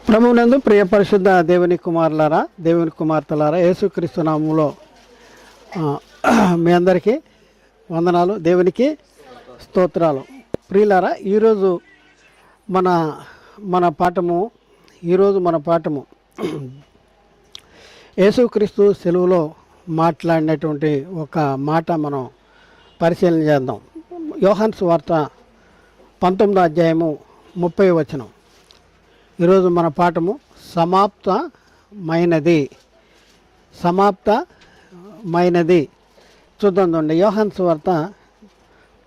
ప్రభువునందు ప్రియ పరిశుద్ధ దేవుని కుమారులారా, దేవుని కుమార్తెలారా, యేసుక్రీస్తు నామములో మీ అందరికీ వందనాలు, దేవునికి స్తోత్రాలు. ప్రియులారా, ఈరోజు మన మన పాఠము యేసుక్రీస్తు సెలువులో మాట్లాడినటువంటి ఒక మాట మనం పరిశీలన చేద్దాం. యోహాను సువార్త 19వ అధ్యాయము 30వ వచనం. ఈరోజు మన పాఠము సమాప్తమైనది. చూద్దాం. యోహాను సువార్త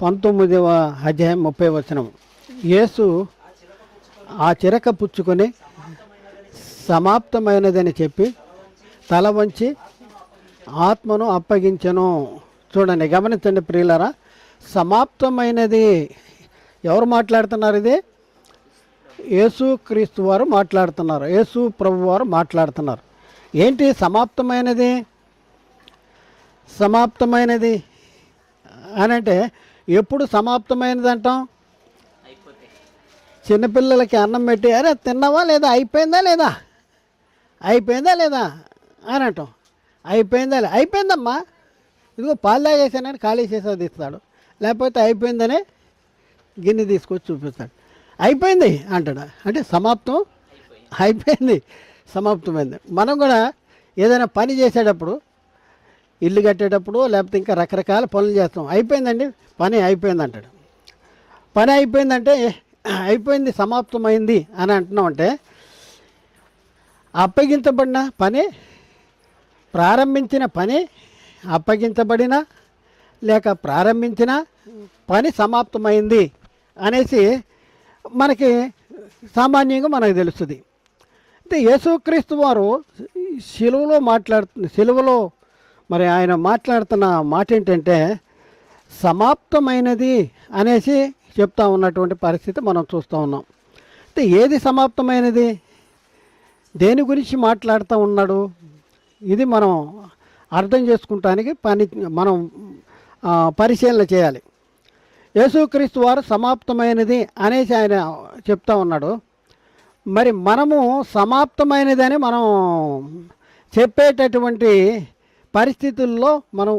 19వ అధ్యాయం 30వ వచనం. యేసు ఆ చిరక పుచ్చుకొని సమాప్తమైనదని చెప్పి తల వంచి ఆత్మను అప్పగించెను. చూడండి, గమనించండి ప్రియులారా, సమాప్తమైనది. ఎవరు మాట్లాడుతున్నారు? ఇది యేసు క్రీస్తు వారు మాట్లాడుతున్నారు, యేసు ప్రభు వారు మాట్లాడుతున్నారు. ఏంటి సమాప్తమైనది? సమాప్తమైనది అని అంటే ఎప్పుడు సమాప్తమైనది అంటాం? చిన్నపిల్లలకి అన్నం పెట్టి, అరే తిన్నావా లేదా, అయిపోయిందా లేదా అని అంటాం. అయిపోయిందమ్మా, ఇదిగో పాలు తాగేసానని ఖాళీ చేసేది ఇస్తాడు. లేకపోతే అయిపోయిందనే గిన్నె తీసుకొచ్చి చూపిస్తాడు. అయిపోయింది అంటాడు. అంటే సమాప్తమైంది. మనం కూడా ఏదైనా పని చేసేటప్పుడు, ఇల్లు కట్టేటప్పుడు, లేకపోతే ఇంకా రకరకాల పనులు చేస్తాం. అయిపోయిందండి, పని అయిపోయింది అంటాడు. పని అయిపోయిందంటే అయిపోయింది, సమాప్తమైంది అని అంటున్నాం. అంటే అప్పగించబడిన పని, ప్రారంభించిన పని, అప్పగించబడిన లేక ప్రారంభించిన పని సమాప్తమైంది అనేసి మనకి సామాన్యంగా మనకు తెలుస్తుంది. అయితే యేసుక్రీస్తు వారు సిలువలో మరి ఆయన మాట్లాడుతున్న మాట ఏంటంటే సమాప్తమైనది అనేసి చెప్తా ఉన్నటువంటి పరిస్థితి మనం చూస్తూ ఉన్నాం. అయితే ఏది సమాప్తమైనది? దేని గురించి మాట్లాడుతూ ఉన్నాడు? ఇది మనం అర్థం చేసుకుంటానికి మనం పరిశీలన చేయాలి. యేసుక్రీస్తు వారు సమాప్తమైనది అనేసి ఆయన చెప్తా ఉన్నాడు. మరి మనము సమాప్తమైనదని మనం చెప్పేటటువంటి పరిస్థితుల్లో మనం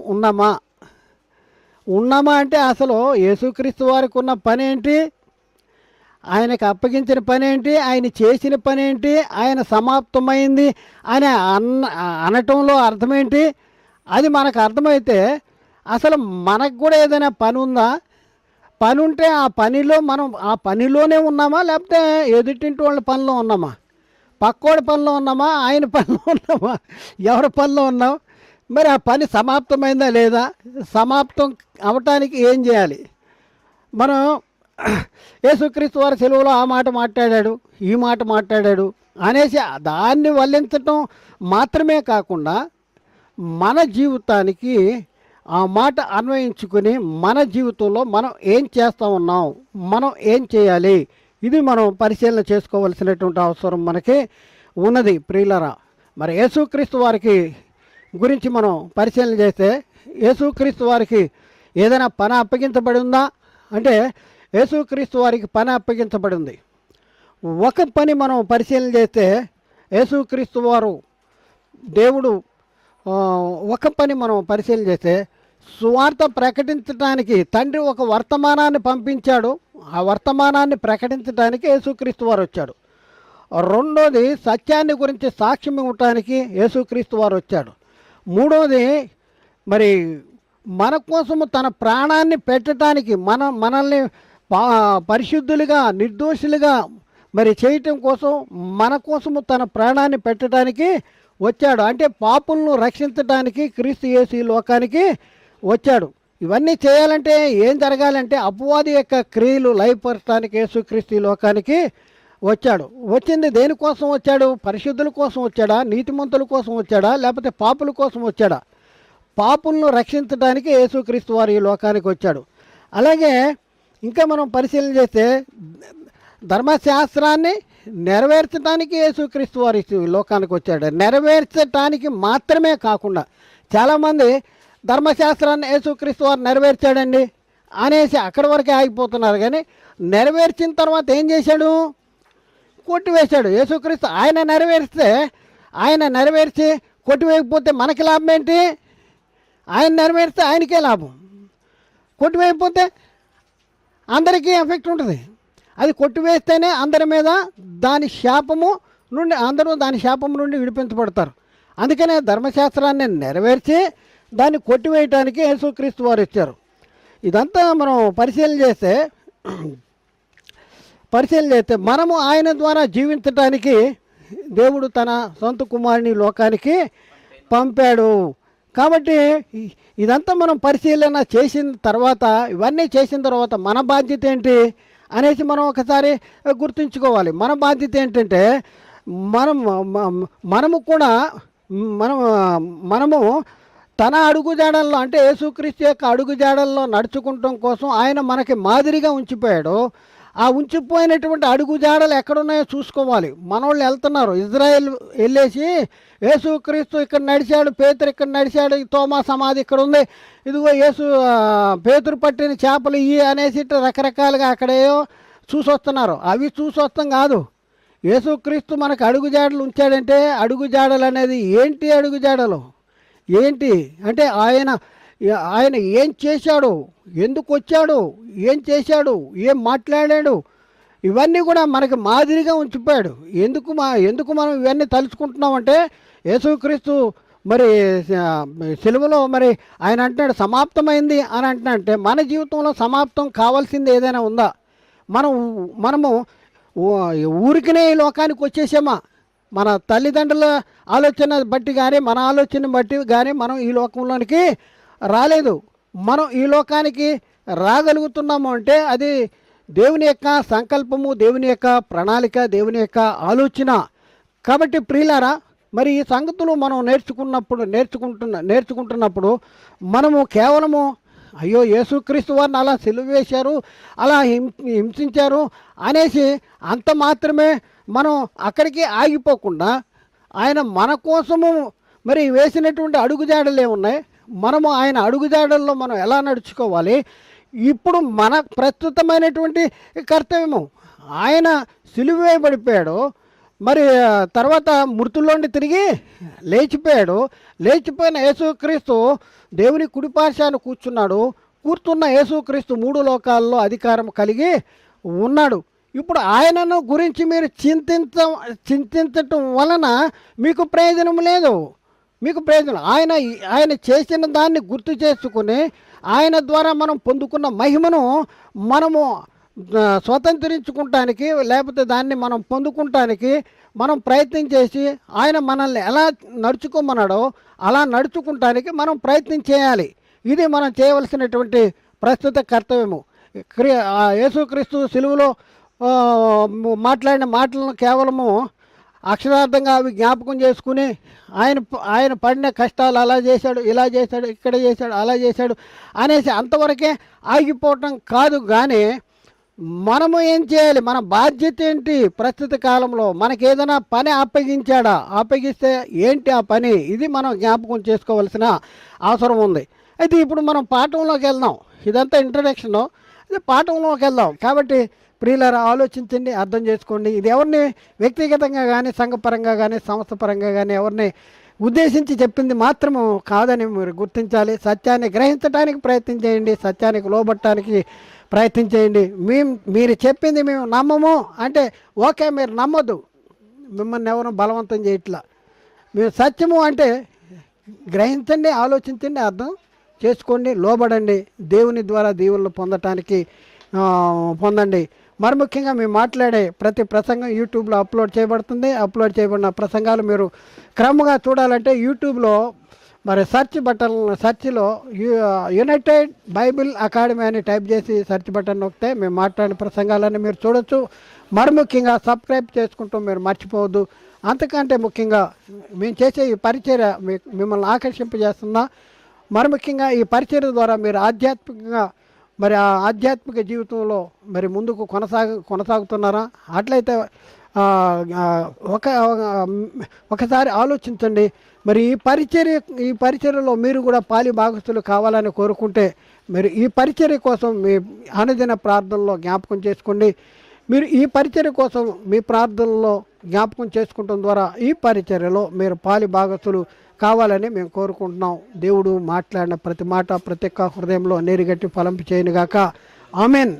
ఉన్నామా అంటే అసలు యేసుక్రీస్తు వారికి ఉన్న పని ఏంటి, ఆయనకు అప్పగించిన పని ఏంటి, ఆయన చేసిన పని ఏంటి, ఆయన సమాప్తమైంది అని అనటంలో అర్థమేంటి, అది మనకు అర్థమైతే అసలు మనకు కూడా ఏదైనా పని ఉందా? పని ఉంటే ఆ పనిలోనే ఉన్నామా, లేకపోతే ఎదుటింటి వాళ్ళ పనిలో ఉన్నామా, పక్కోడి పనిలో ఉన్నామా, ఆయన పనిలో ఉన్నామా, ఎవరి పనిలో ఉన్నాం? మరి ఆ పని సమాప్తమైందా లేదా? సమాప్తం అవటానికి ఏం చేయాలి? మనం యేసుక్రీస్తు వారి సెలవులో ఆ మాట మాట్లాడాడు, ఈ మాట మాట్లాడాడు అనేసి దాన్ని వల్లించటం మాత్రమే కాకుండా మన జీవితానికి ఆ మాట అన్వయించుకొని మన జీవితంలో మనం ఏం చేస్తూ ఉన్నాం, మనం ఏం చేయాలి, ఇది మనం పరిశీలన చేసుకోవలసినటువంటి అవసరం మనకి ఉన్నది ప్రియులరా. మరి యేసుక్రీస్తు వారికి గురించి మనం పరిశీలన చేస్తే యేసుక్రీస్తు వారికి ఏదైనా పని అప్పగించబడి ఉందా అంటే యేసుక్రీస్తు వారికి పని అప్పగించబడి ఉంది. ఒక పని మనం పరిశీలన చేస్తే యేసుక్రీస్తు వారు దేవుడు ఒక పని మనం పరిశీలన చేస్తే సువార్త ప్రకటించడానికి తండ్రి ఒక వర్తమానాన్ని పంపించాడు. ఆ వర్తమానాన్ని ప్రకటించడానికి యేసుక్రీస్తు వారు వచ్చాడు. రెండోది సత్యాన్ని గురించి సాక్ష్యం ఇవ్వటానికి యేసుక్రీస్తు వారు వచ్చాడు. మూడోది మరి మన కోసము తన ప్రాణాన్ని పెట్టడానికి మనల్ని పరిశుద్ధులుగా నిర్దోషులుగా మరి చేయటం కోసం మన కోసము తన ప్రాణాన్ని పెట్టడానికి వచ్చాడు. అంటే పాపులను రక్షించడానికి క్రీస్తు యేసు ఈ లోకానికి వచ్చాడు. ఇవన్నీ చేయాలంటే ఏం జరగాలంటే అపవాది యొక్క క్రియలు లయపరచడానికి యేసుక్రీస్తు ఈ లోకానికి వచ్చాడు. వచ్చింది దేనికోసం వచ్చాడు? పరిశుద్ధుల కోసం వచ్చాడా, నీతిమంతుల కోసం వచ్చాడా, లేకపోతే పాపుల కోసం వచ్చాడా? పాపులను రక్షించడానికి యేసుక్రీస్తు వారు ఈ లోకానికి వచ్చాడు. అలాగే ఇంకా మనం పరిశీలన చేస్తే ధర్మశాస్త్రాన్ని నెరవేర్చడానికి యేసుక్రీస్తు వారు లోకానికి వచ్చాడు. నెరవేర్చడానికి మాత్రమే కాకుండా చాలామంది ధర్మశాస్త్రాన్ని యేసుక్రీస్తు వారు నెరవేర్చాడండి అనేసి అక్కడి వరకే ఆగిపోతున్నారు. కానీ నెరవేర్చిన తర్వాత ఏం చేశాడు? కొట్టివేశాడు. యేసుక్రీస్తు ఆయన నెరవేర్చి కొట్టివేయకపోతే మనకి లాభం ఏంటి? ఆయన నెరవేరిస్తే ఆయనకే లాభం, కొట్టివేయకపోతే అందరికీ ఎఫెక్ట్ ఉంటుంది. అది కొట్టివేస్తేనే అందరి మీద అందరూ దాని శాపము నుండి విడిపించబడతారు. అందుకనే ధర్మశాస్త్రాన్ని నెరవేర్చి దాన్ని కొట్టివేయటానికి యేసుక్రీస్తు వారు ఇచ్చారు. ఇదంతా మనం పరిశీలన చేస్తే మనము ఆయన ద్వారా జీవించటానికి దేవుడు తన సొంత కుమారుని లోకానికి పంపాడు. కాబట్టి ఇదంతా మనం పరిశీలన ఇవన్నీ చేసిన తర్వాత మన బాధ్యత ఏంటి అనేసి మనం ఒకసారి గుర్తుంచుకోవాలి. మన బాధ్యత ఏంటంటే మనము తన అడుగుజాడల్లో, అంటే యేసుక్రీస్తు యొక్క అడుగుజాడల్లో నడుచుకుంటాం కోసం ఆయన మనకి మాదిరిగా ఉంచిపోయాడు. ఆ ఉంచిపోయినటువంటి అడుగుజాడలు ఎక్కడున్నాయో చూసుకోవాలి. మనోళ్ళు వెళ్తున్నారు, ఇజ్రాయెల్ వెళ్ళేసి యేసుక్రీస్తు ఇక్కడ నడిచాడు, పేతురు ఇక్కడ నడిచాడు, తోమా సమాధి ఇక్కడ ఉంది, ఇదిగో పేతురు పట్టిన చేపలు ఇవి అనేసి రకరకాలుగా అక్కడేయో చూసొస్తున్నారు. అవి చూసొస్తాం కాదు. యేసుక్రీస్తు మనకు అడుగుజాడలు ఉంచాడంటే అడుగుజాడలు అనేది ఏంటి? అడుగుజాడలు ఏంటి అంటే ఆయన ఏం చేశాడు, ఎందుకు వచ్చాడు, ఏం చేశాడు, ఏం మాట్లాడాడు, ఇవన్నీ కూడా మనకి మాదిరిగా ఉంచిపోయాడు. ఎందుకు మనం ఇవన్నీ తలుచుకుంటున్నామంటే యేసుక్రీస్తు మరి సిలువలో మరి ఆయన అంటున్నాడు సమాప్తమైంది అని అంటున్నాడంటే మన జీవితంలో సమాప్తం కావాల్సింది ఏదైనా ఉందా? మనము ఊరికినే ఈ లోకానికి వచ్చేసామా? మన తల్లిదండ్రుల ఆలోచన బట్టి కానీ మన ఆలోచన బట్టి కానీ మనం ఈ లోకంలోనికి రాలేదు. మనం ఈ లోకానికి రాగలుగుతున్నాము అంటే అది దేవుని యొక్క సంకల్పము, దేవుని యొక్క ప్రణాళిక, దేవుని యొక్క ఆలోచన. కాబట్టి ప్రియులారా, మరి ఈ సంగతులు మనం నేర్చుకుంటున్నప్పుడు మనము కేవలము అయ్యో యేసుక్రీస్తు వారిని అలా సిలువ వేశారు, అలా హింసించారు అనేసి అంత మాత్రమే మనం అక్కడికి ఆగిపోకుండా ఆయన మన కోసము మరి వేసినటువంటి అడుగుజాడలు ఏమున్నాయి, మనము ఆయన అడుగుజాడల్లో మనం ఎలా నడుచుకోవాలి, ఇప్పుడు మన ప్రస్తుతమైనటువంటి కర్తవ్యము. ఆయన సిలువ వేయబడిపోయాడు, మరి తర్వాత మృతుల్లోండి తిరిగి లేచిపోయిన యేసుక్రీస్తు దేవుని కుడిపార్శ్వాన కూర్చున్న యేసుక్రీస్తు 3 లోకాల్లో అధికారం కలిగి ఉన్నాడు. ఇప్పుడు ఆయనను గురించి మీరు చింతించటం వలన మీకు ప్రయోజనం లేదు. ఆయన చేసిన దాన్ని గుర్తు చేసుకుని ఆయన ద్వారా మనం పొందుకున్న మహిమను మనము స్వతంత్రించుకుంటానికి, లేకపోతే దాన్ని మనం పొందుకుంటానికి మనం ప్రయత్నం చేసి ఆయన మనల్ని ఎలా నడుచుకోమన్నాడో అలా నడుచుకుంటానికి మనం ప్రయత్నం చేయాలి. ఇది మనం చేయవలసినటువంటి ప్రస్తుత కర్తవ్యము. యేసుక్రీస్తు సిలువలో మాట్లాడిన మాటలను కేవలము అక్షరార్థంగా అవి జ్ఞాపకం చేసుకుని ఆయన పడిన కష్టాలు అలా చేశాడు, ఇలా చేశాడు, ఇక్కడ చేశాడు, అలా చేశాడు అనేసి అంతవరకే ఆగిపోవటం కాదు. కానీ మనము ఏం చేయాలి, మన బాధ్యత ఏంటి, ప్రస్తుత కాలంలో మనకి ఏదైనా పని అప్పగిస్తే ఏంటి ఆ పని, ఇది మనం జ్ఞాపకం చేసుకోవాల్సిన అవసరం ఉంది. అయితే ఇప్పుడు మనం పాఠంలోకి వెళ్దాం. ఇదంతా ఇంట్రడక్షను, ఇది పాఠంలోకి వెళ్దాం. కాబట్టి ప్రియులారా, ఆలోచించండి, అర్థం చేసుకోండి. ఇది ఎవరిని వ్యక్తిగతంగా కానీ, సంఘపరంగా కానీ, సంస్థ పరంగా కానీ ఎవరిని ఉద్దేశించి చెప్పింది మాత్రము కాదని మీరు గుర్తించాలి. సత్యాన్ని గ్రహించడానికి ప్రయత్నం చేయండి, సత్యానికి లోబట్టడానికి ప్రయత్నం చేయండి. మీరు చెప్పింది మేము నమ్మము అంటే ఓకే, మీరు నమ్మొద్దు, మిమ్మల్ని ఎవరు బలవంతం చేయట్లా. మేము సత్యము అంటే గ్రహించండి, ఆలోచించండి, అర్థం చేసుకోండి, లోబడండి, దేవుని ద్వారా దీవులను పొందండి. మరి ముఖ్యంగా మేము మాట్లాడే ప్రతి ప్రసంగం యూట్యూబ్లో అప్లోడ్ చేయబడుతుంది. అప్లోడ్ చేయబడిన ప్రసంగాలు మీరు క్రమంగా చూడాలంటే యూట్యూబ్లో మరి సెర్చ్లో యునైటెడ్ బైబిల్ అకాడమీ అని టైప్ చేసి సెర్చ్ బటన్ నొక్కితే మేము మాట్లాడిన ప్రసంగాలన్నీ మీరు చూడొచ్చు. మరి ముఖ్యంగా సబ్స్క్రైబ్ చేసుకుంటూ మీరు మర్చిపోవద్దు. అంతకంటే ముఖ్యంగా మేము చేసే ఈ పరిచర్య మిమ్మల్ని ఆకర్షింపజేస్తుందా? మరి ముఖ్యంగా ఈ పరిచర్య ద్వారా మీరు ఆధ్యాత్మిక జీవితంలో మరి ముందుకు కొనసాగుతున్నారా? అట్లయితే ఒకసారి ఆలోచించండి. మరి ఈ పరిచర్యలో మీరు కూడా పాలి భాగస్తులు కావాలని కోరుకుంటే మీరు ఈ పరిచర్య కోసం మీ అనుదిన ప్రార్థనలో జ్ఞాపకం చేసుకోండి. మీరు ఈ పరిచర్య కోసం మీ ప్రార్థనలో జ్ఞాపకం చేసుకుంటం ద్వారా ఈ పరిచర్యలో మీరు పాలి భాగస్తులు కావాలని మేము కోరుకుంటున్నాం. దేవుడు మాట్లాడిన ప్రతి మాట ప్రతి ఒక్క హృదయంలో నీరుగట్టి ఫలింపు చేయనుగాక. ఆమెన్.